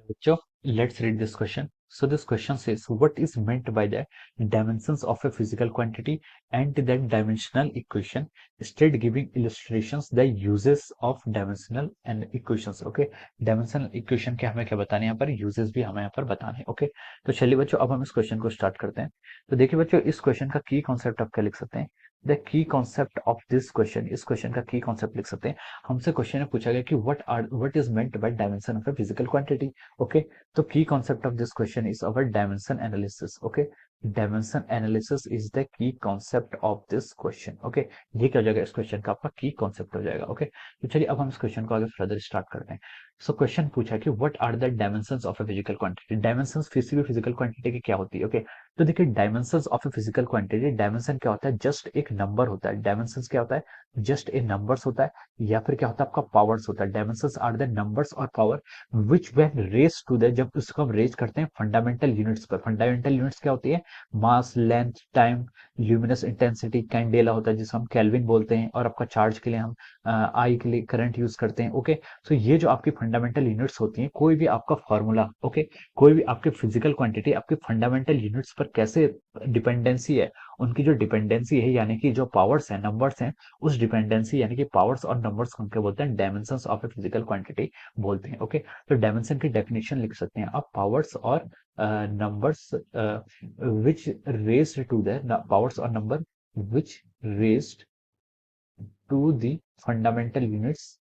बच्चों, let's read this question. So this question says, what is meant by the dimensions of a physical quantity and that dimensional equation? Instead giving illustrations the uses of dimensional and equations. Okay, dimensional equation के हमें क्या बताने हैं यहाँ पर, uses भी हमें यहाँ पर बताने हैं. Okay, तो चलिए बच्चों, अब हम इस क्वेश्चन को स्टार्ट करते हैं. तो देखिए बच्चों, इस क्वेश्चन का की कॉन्सेप्ट आप क्या लिख सकते हैं? The key concept of this question, इस क्वेश्चन का की कॉन्सेप्ट लिख सकते हैं. हमसे क्वेश्चन में पूछा गया कि what is meant by dimension of a physical quantity. Okay, तो की concept of this question is our dimension analysis. Okay, dimension analysis is the key concept of this question. Okay, ये क्या हो जाएगा, इस क्वेश्चन का आपका की कॉन्सेप्ट हो जाएगा. ओके, तो चलिए अब हम इस क्वेश्चन को आगे फर्दर स्टार्ट करते हैं. सो क्वेश्चन पूछा कि what are the dimensions of a physical quantity. Dimensions किसी भी फिजिकल क्वांटिटी की क्या होती है? ओके, तो देखिए dimensions of a physical quantity, dimension क्या होता है? जस्ट एक नंबर होता है. डायमेंशंस क्या होता है? जस्ट ए नंबर्स होता है, या फिर क्या होता है आपका पावर्स होता है. डायमेंशंस आर द नंबर्स और power which when raise to the, जब उसको हम रेज करते हैं फंडामेंटल यूनिट्स पर. फंडामेंटल यूनिट्स क्या होती है? Mass, length, time, luminous intensity, candela होता है जिसे हम केल्विन बोलते हैं, और आपका चार्ज के लिए हम आई के लिए करंट यूज करते हैं. ओके, सो ये जो आपकी फंडामेंटल यूनिट्स होती हैं, कोई भी आपका फॉर्मूला, ओके, कोई भी आपके फिजिकल क्वांटिटी आपके फंडामेंटल यूनिट्स पर कैसे डिपेंडेंसी है, उनकी जो डिपेंडेंसी है, यानी कि जो पावर्स हैं, नंबर्स हैं, उस डिपेंडेंसी यानी कि पावर्स और नंबर्स को हम क्या बोलते हैं? Dimensions of a physical quantity बोलते हैं. ओके, तो डायमेंशन की डेफिनेशन लिख सकते हैं आप, powers or numbers which raised to the, powers और number which raised to the fundamental units,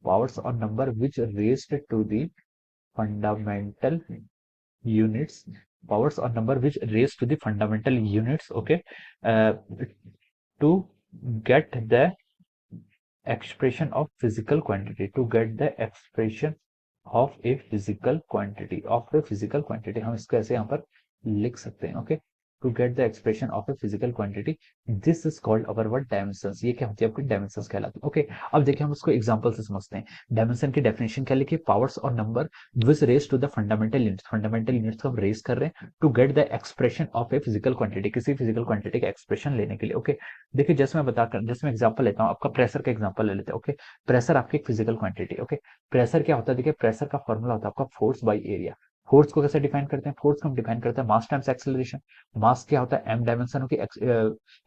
powers or number which raised to the fundamental units, powers or number which raised to the fundamental units. Okay, uh, to get the expression of physical quantity, to get the expression of a physical quantity, of a physical quantity, हम इसको ऐसे यहाँ पर लिख सकते हैं. Okay, to get the expression of a physical quantity, this is called our word dimensions. ये क्या होती है? आपकी डायमेंशंस कहलाती है. ओके, अब देखिए हम उसको एग्जांपल से समझते हैं. डायमेंशन की डेफिनेशन क्या लिखी? पावर्स और number which raise to the fundamental units, fundamental units को हम रेज कर रहे हैं to get the expression of a physical quantity, किसी फिजिकल क्वांटिटी का एक्सप्रेशन लेने के लिए. ओके, देखिए जैसे मैं एग्जांपल लेता हूँ, आपका प्रेशर का एग्जांपल ले लेते हैं. ओके, प्रेशर आपकी एक फिजिकल क्वांटिटी. ओके, प्रेशर क्या होता है? देखिए प्रेशर का फॉर्मूला होता है आपका फोर्स बाय एरिया. फोर्स को कैसे डिफाइन करते हैं? फोर्स को हम डिफाइन करते हैं मास टाइम्स एक्सेलरेशन. मास क्या होता है? एम डायमेंशन होगी,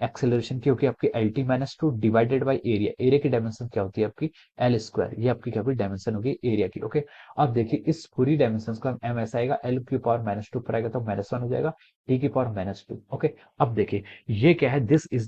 एक्सेलरेशन की होगी आपकी L T minus two divided by area. Area की डायमेंशन क्या होती है? आपकी एल स्क्वायर. ये आपकी क्या होगी? डायमेंशन होगी एरिया की. ओके, अब देखिए इस पूरी डायमेंशन को हम एम ऐसा आएगा, एल की पावर माइनस टू पर आएगा तो माइनस वन हो जाएगा, टी की पावर माइनस टू. ओके, अब देखिए ये क्या है? This is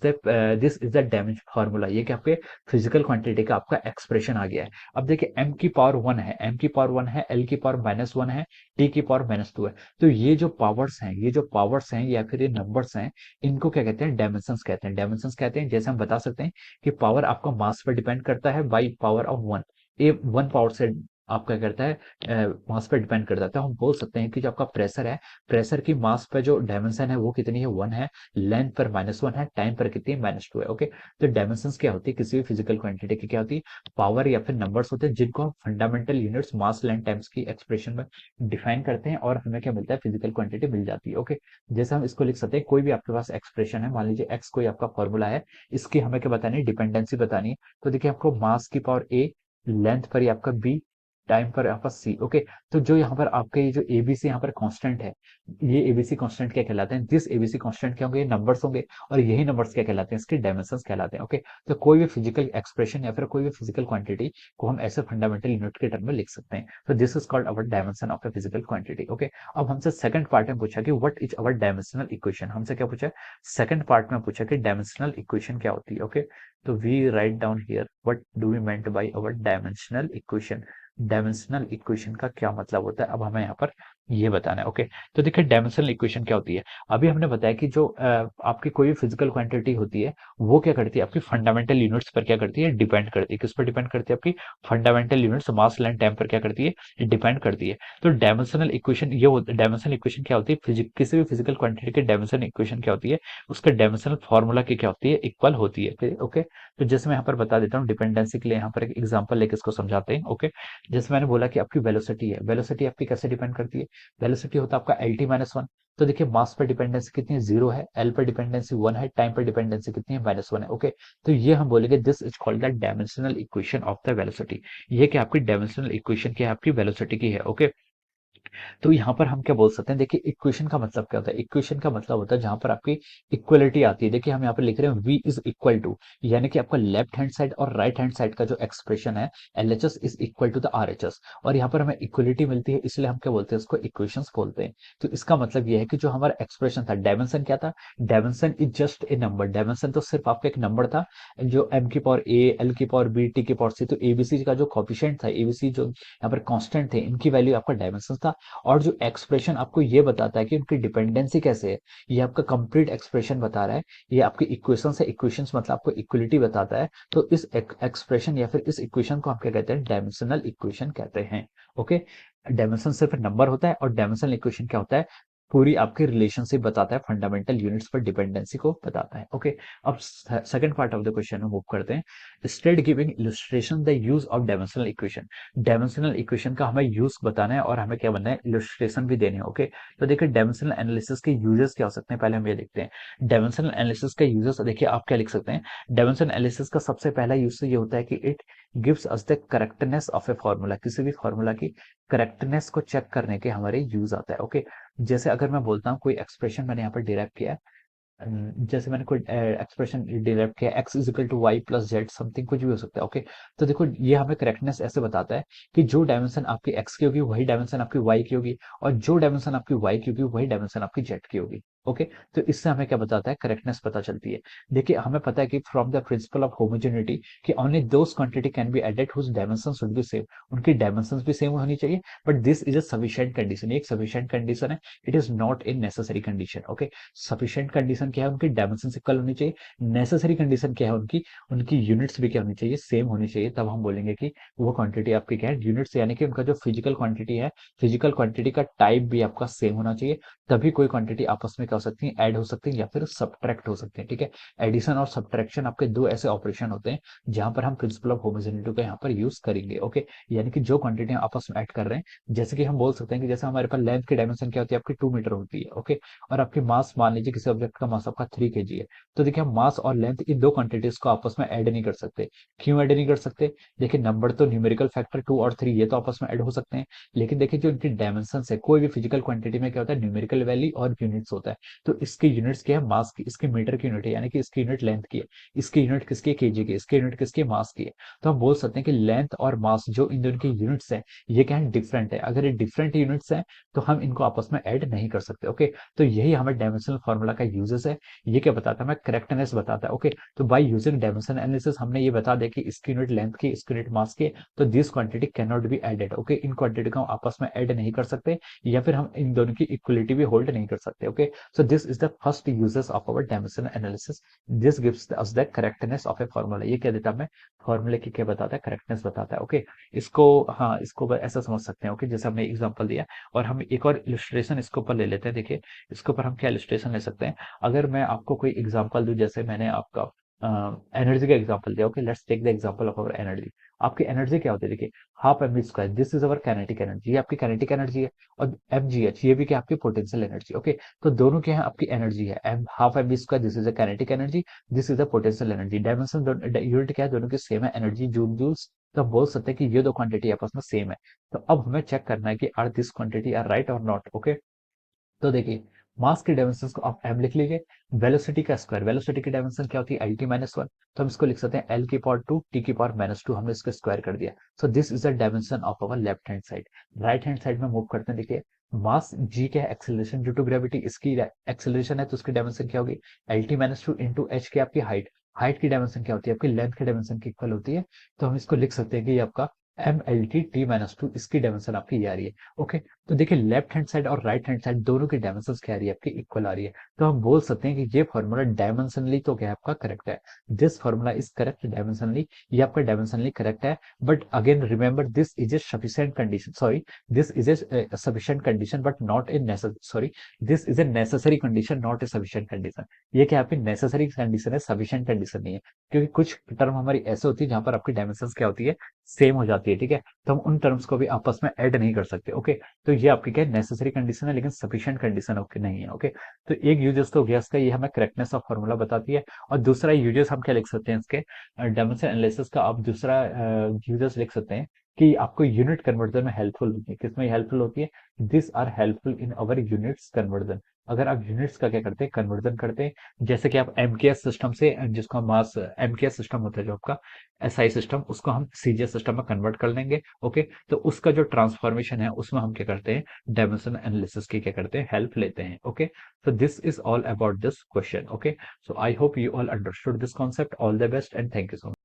the dimension formula. ये क्या आपके फिजिकल क्वांटिटी का आपका एक्सप्रेशन आ गया है. अब देखिए m की पावर 1 है, m की पावर 1 है, l की पावर माइनस 1 है, t की पावर माइनस 2 है. तो ये जो पावर्स हैं, ये जो पावर्स हैं या फिर ये नंबर्स हैं, इनको क्या कहते हैं? डायमेंशंस कहते हैं. डायमेंशंस कहते हैं, जैसे हम बता सकते हैं कि पावर आपका मास पर डिपेंड करता है बाई पावर ऑफ 1. ये 1 पावर से आप क्या करता है? मास पर डिपेंड करता है. तो हम बोल सकते हैं कि जो आपका प्रेशर है, प्रेशर की मास पर जो डायमेंशन है वो कितनी है? 1 है. लेंथ पर माइनस 1 है, टाइम पर कितनी है? माइनस 2 है. ओके, तो डायमेंशंस क्या होती है? किसी भी फिजिकल क्वांटिटी की क्या होती है? पावर या फिर नंबर्स होते हैं जिनको हम फंडामेंटल यूनिट्स मास, लेंथ, टाइम्स की एक्सप्रेशन में डिफाइन करते हैं, और हमें क्या मिलता है? फिजिकल क्वांटिटी मिल जाती है. ओके, जैसे हम इसको लिख सकते हैं, कोई भी आपके पास एक्सप्रेशन है, मान लीजिए एक्स कोई आपका फॉर्मूला है, इसकी हमें क्या बतानी है? डिपेंडेंसी बतानी है. तो देखिए आपको मास की पावर ए, लेंथ पर ये आपका बी, टाइम पर आपका सी. ओके, तो जो यहाँ पर आपके ये जो एबीसी यहाँ पर कांस्टेंट है, ये एबीसी कांस्टेंट क्या कहलाते हैं? दिस एबीसी कांस्टेंट क्या होंगे? ये नंबर्स होंगे, और यही नंबर्स क्या कहलाते हैं? इसके डायमेंशंस कहलाते हैं. ओके, तो कोई भी फिजिकल एक्सप्रेशन या फिर कोई भी फिजिकल क्वांटिटी को हम ऐसे फंडामेंटल यूनिट के टर्म में लिख सकते हैं. तो this is called our dimension of a physical quantity. Okay, अब हमसे सेकंड पार्ट में पूछा कि what is our dimensional equation. हमसे क्या पूछा? सेकंड पार्ट में पूछा कि डायमेंशनल इक्वेशन क्या होती है. ओके, तो we write down here what do we meant by our dimensional equation. Dimensional equation का क्या मतलब होता है, अब हमें यहाँ पर ये बताना है. ओके, तो देखिए डायमेंशनल इक्वेशन क्या होती है. अभी हमने बताया कि जो आपकी कोई भी फिजिकल क्वांटिटी होती है, वो क्या करती है? आपकी फंडामेंटल यूनिट्स पर क्या करती है? डिपेंड करती है. किस पर डिपेंड करती है? आपकी फंडामेंटल यूनिट्स मास, लेंथ, टाइम पर क्या करती है? डिपेंड करती है. तो डायमेंशनल इक्वेशन ये होता है. डायमेंशनल इक्वेशन क्या होती है? किसी भी फिजिकल क्वांटिटी की डायमेंशनल इक्वेशन क्या होती है? उसका डायमेंशनल फॉर्मूला की क्या होती है? इक्वल होती है. ओके, तो जैसे मैं यहाँ पर बता देता हूँ, डिपेंडेंसी के लिए यहाँ पर एक एग्जाम्पल लेके इसको समझाते हैं. ओके, जैसे मैंने बोला कि आपकी वेलोसिटी है, वेलोसिटी आपकी कैसे डिपेंड करती है? वेलोसिटी होता है आपका एल टी माइनस वन. तो देखिए मास पर डिपेंडेंसी कितनी है? 0 है. एल पर डिपेंडेंसी 1 है. टाइम पर डिपेंडेंसी कितनी है? माइनस 1 है. ओके, तो ये हम बोलेंगे this is called the dimensional equation of the velocity. ये क्या आपकी डायमेंशनल इक्वेशन क्या है? आपकी वेलोसिटी की है. ओके, तो यहाँ पर हम क्या बोल सकते हैं, देखिए इक्वेशन का मतलब क्या होता है, इक्वेशन का मतलब होता है जहां पर आपकी इक्वलिटी आती है। देखिए हम यहाँ पर लिख रहे हैं v इज इक्वल टू, यानी कि आपका लेफ्ट हैंड साइड और राइट हैंड साइड का जो एक्सप्रेशन है LHS is equal to the RHS, और यहाँ पर हमें इक्वलिटी मिलती है, इसलिए हम क्या बोलते हैं, इसको इक्वेशंस बोलते हैं। तो इसका मतलब ये है कि जो हमारा एक्सप्रेशन था, डायमेंशन क्या था, dimension is just a number, dimension तो सिर्फ आपका एक नंबर था, जो m की पावर a, l की पावर b, t की पावर c, तो abc का जो कॉफिशिएंट था, abc जो यहाँ पर कांस्टेंट थे, इनकी वैल्यू आपका डायमेंशन था। और जो एक्सप्रेशन आपको ये बताता है कि उनकी डिपेंडेंसी कैसे है, ये आपका कंप्लीट एक्सप्रेशन बता रहा है, ये आपकी इक्वेशन है, इक्वेशंस मतलब आपको इक्वलिटी बताता है। तो इस एक्सप्रेशन या फिर इस इक्वेशन को हम क्या कहते हैं, डायमेंशनल इक्वेशन कहते हैं। ओके, डायमेंशन सिर्फ नंबर होता है, और डायमेंशनल इक्वेशन क्या होता है, पूरी आपकी रिलेशनशिप बताता है, फंडामेंटल यूनिट्स पर डिपेंडेंसी को बताता है। ओके, अब second part of the question में मूव करते हैं। State giving illustration the use of dimensional equation, dimensional equation का हमें यूज बताना है और हमें क्या बनना है, इलस्ट्रेशन भी देने हैं। ओके, तो देखिए डायमेंशनल एनालिसिस के यूजेस क्या हो सकते हैं, पहले हम ये देखते हैं। डायमेंशनल एनालिसिस के यूजेस देखिए आप क्या लिख सकते हैं। डायमेंशनल एनालिसिस का सबसे पहला यूज तो ये होता है कि it gives us the correctness of a formula, किसी भी फॉर्मूला की करेक्टनेस को चेक करने के हमारे यूज आता है। ओके, जैसे अगर मैं बोलता हूँ कोई एक्सप्रेशन मैंने यहाँ पर डिराइव किया है, जैसे मैंने कोई एक्सप्रेशन डिराइव किया, x is equal to Y plus Z something, कुछ भी हो सकता है। ओके, तो देखो ये हमें करेक्टनेस ऐसे बताता है कि जो डायमेंशन आपकी x की होगी वही डायमेंशन आपकी y की होगी, और जो डायमेंशन आपकी y की होगी वही डायमेंशन आपकी z की होगी। ओके, तो इससे हमें क्या बताता है, करेक्टनेस पता चलती है। देखिए हमें पता है कि from the principle of homogeneity कि only those quantity can be added whose dimension should be same, उनकी डायमेंशंस भी सेम होनी चाहिए, but this is a sufficient condition, ये एक सफिशिएंट कंडीशन है, it is not a necessary condition. Okay, sufficient condition क्या है, उनकी डायमेंशन इक्वल होनी चाहिए। नेसेसरी कंडीशन क्या है, उनकी उनकी यूनिट्स भी क्या होनी चाहिए, सेम होनी चाहिए, तब हम बोलेंगे कि वो क्वांटिटी आपकी क्या है, यूनिट्स, यानी कि उनका जो फिजिकल क्वांटिटी है, फिजिकल क्वांटिटी का टाइप भी आपका सेम होना चाहिए, तभी कोई क्वांटिटी आपस में क्या हो सकती है, ऐड हो सकती है या फिर सब्ट्रैक्ट हो सकती है। ठीक है, एडिशन और सब्ट्रैक्शन आपके दो ऐसे ऑपरेशन होते हैं जहां पर हम प्रिंसिपल ऑफ होमोजेनिटी को यहाँ पर यूज करेंगे। ओके, यानी कि जो क्वांटिटी हम आपस में ऐड कर रहे हैं, जैसे कि हम बोल सकते हैं कि जैसे हमारे पास लेंथ की डायमेंशन क्या होती है, आपकी 2 मीटर होती है। ओके, और आपकी मास, मान लीजिए किसी ऑब्जेक्ट का मास आपका 3 kg है, तो देखिए हम मास और लेंथ इन दो क्वांटिटीज को आपस में ऐड नहीं कर सकते। क्यों ऐड नहीं कर सकते, देखिए नंबर तो न्यूमेरिकल फैक्टर 2 और 3 ये तो आपस में ऐड हो सकते हैं, लेकिन देखिए जो इनकी डायमेंशन है, कोई भी फिजिकल क्वांटिटी में क्या होता है, न्यूमेरिकल वैल्यू और यूनिट्स होता है। तो इसकी यूनिट्स क्या है, मास की, इसकी मीटर की यूनिट है, यानी कि इसकी यूनिट लेंथ की है, इसकी यूनिट किसकी, केजी की, इसकी यूनिट किसकी, मास की है। तो हम बोल सकते हैं कि लेंथ और मास जो इन दोनों की यूनिट्स है, ये क्या है, डिफरेंट है। अगर ये डिफरेंट यूनिट्स है तो हम इनको आपस में ऐड नहीं कर सकते। ओके, तो यही हमें डायमेंशनल फॉर्मूला का यूजेस है। ये क्या बताता है, हमें करेक्टनेस बताता है। ओके, तो बाय यूजिंग डायमेंशन एनालिसिस हमने ये बता दिया कि इसकी यूनिट लेंथ की, इसकी यूनिट मास की, तो दिस क्वांटिटी कैन नॉट बी एडेड। ओके, इन क्वांटिटी को हम आपस में ऐड नहीं कर सकते, या फिर हम इन दोनों की इक्वलिटी भी होल्ड नहीं कर सकते। Okay, so this is the first uses of our dimensional analysis. This gives us the correctness of a formula. ये क्या देता है हमें, फॉर्मूले की क्या बताता है, करेक्टनेस बताता है। ओके, इसको, हाँ इसको ऐसा समझ सकते हैं। ओके, जैसे हमने एग्जांपल दिया, और हम एक और इलस्ट्रेशन इसके ऊपर ले लेते हैं। देखिए इसके ऊपर हम क्या इलस्ट्रेशन ले सकते हैं, अगर मैं आपको कोई एग्जांपल दूं, जैसे मैंने आपका एनर्जी का एग्जांपल दिया। Okay, let's take the example of our energy. आपकी एनर्जी क्या होती है, देखिए half M V square, this is our kinetic energy, ये आपकी काइनेटिक एनर्जी है, और एम जी एच ये भी क्या आपकी पोटेंशियल एनर्जी। ओके, तो दोनों क्या है, आपकी एनर्जी है, M half M V square, this is a kinetic energy, this is a potential energy. Dimension unit क्या है, दोनों की सेम है, एनर्जी जूल जूल्स। तो हम बोल सकते हैं कि ये दो क्वांटिटी आपस में सेम है। तो अब हमें चेक करना है कि are this quantity are right और नॉट। ओके, तो देखिए मास की डायमेंशन को आप एम लिख लीजिए, वेलोसिटी का स्क्वायर, वेलोसिटी की डायमेंशन क्या होती है, एल टी माइनस वन, तो हम इसको लिख सकते हैं एल की पावर 2 टी की पावर -2, हमने इसको स्क्वायर कर दिया। So this is the dimension of our left hand side. Right hand side में मूव करते हैं, देखिए मास जी क्या है, एक्सेलरेशन ड्यू टू ग्रेविटी, इसकी एक्सेलरेशन है, तो उसकी डायमेंशन क्या होगी, एल टी -2 इंटू एच की आपकी हाइट, हाइट की डायमेंशन क्या होती है, आपकी लेंथ की डायमेंशन की इक्वल होती है। तो हम इसको लिख सकते हैं कि ये आपका एम एल टी टी -2, इसकी डायमेंशन आपकी ये आ रही है। ओके, तो देखिए लेफ्ट हैंड साइड और राइट हैंड साइड दोनों की डायमेंशन क्या आ रही है, आपकी इक्वल आ रही है। तो हम बोल सकते हैं कि ये फॉर्मूला डायमेंशनली तो क्या है, आपका करेक्ट है, this formula is correct dimensionally, ये आपका डायमेंशनली करेक्ट है। But again remember this is a sufficient condition, sorry this is a sufficient condition but not a sorry this is a necessary condition not a sufficient condition. ये क्या आपकी necessary condition है, sufficient condition नहीं है, क्योंकि कुछ term हमारी ऐसे होती है जहां पर आपकी डायमेंशन क्या होती है, सेम हो जाती है। ठीक है, तो हम उन टर्म्स को भी आपस में ऐड नहीं कर सकते। ओके, तो ये आपकी क्या नेसेसरी कंडीशन है, लेकिन सफिशिएंट कंडीशन ओके नहीं है। ओके, तो एक यूजेस तो गया इसका, ये हमें करेक्टनेस ऑफ फॉर्मूला बताती है, और दूसरा यूजेस हम क्या लिख सकते हैं इसके, डायमेंशन एनालिसिस का आप दूसरा यूजेस लिख सकते हैं कि आपको यूनिट कन्वर्जन में हेल्पफुल होती है। किसमें हेल्पफुल होती है? This are helpful in our units conversion. अगर आप यूनिट्स का क्या करते हैं, कन्वर्जन करते हैं, जैसे कि आप एमकेएस सिस्टम से, जिसको हम मास एमकेएस सिस्टम होता है जो आपका एसआई सिस्टम, उसको हम सीजीएस सिस्टम में कन्वर्ट कर लेंगे। ओके, तो उसका जो ट्रांसफॉर्मेशन है उसमें हम क्या करते हैं, डायमेंशन एनालिसिस की क्या करते हैं, हेल्प लेते हैं। Okay, so this is all about this question. Okay, so I hope you all understood this concept. All the best and thank you so much.